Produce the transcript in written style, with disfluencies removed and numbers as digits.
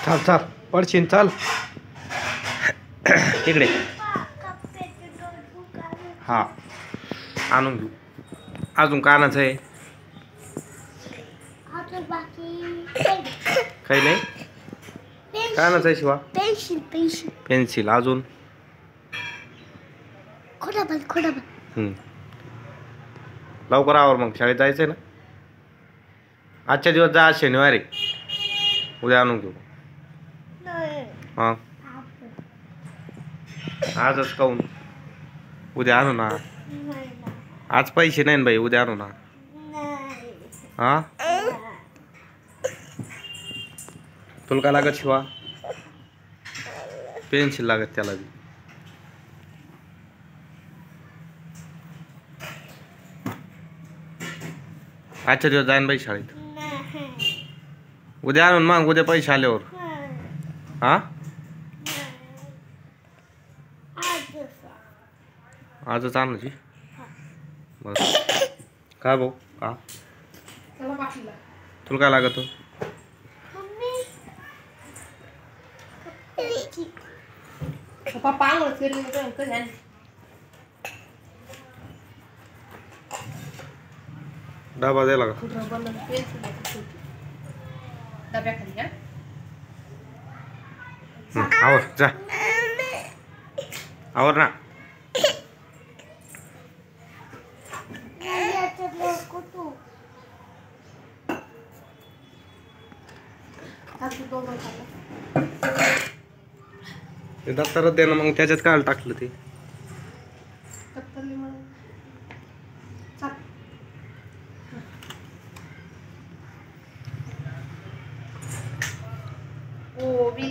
चाल चाल पडशील चाल तिकडे. हा आणून घेऊ. अजून कानाचं आहे काही नाही. कानाचं आहे शिवा. पेन्सिल पेन्सिल पेन्सिल अजून खोडा लवकर आवर मग शाळेत जायचंय ना. आजच्या दिवस जा. आज शनिवारी. उद्या आणून घेऊ. हा आजच काऊन. उद्या आणू ना. आज पैसे नाही ना बाई. उद्या आणू ना. हा तुला काय लागत शिवा. पेन्सिल लागत त्याला बी. आजच्या दिवस जाईन बाई शाळेत. उद्या आणून मग उद्या पैसे आल्यावर. हा आजच आणायची. बस का भाऊ का तुला काय लागत. डबा द्यायला का. आवर जा. आवर ना. ते दप्तरात दे ना मग. त्याच्यात काय टाकलं ते. गोबी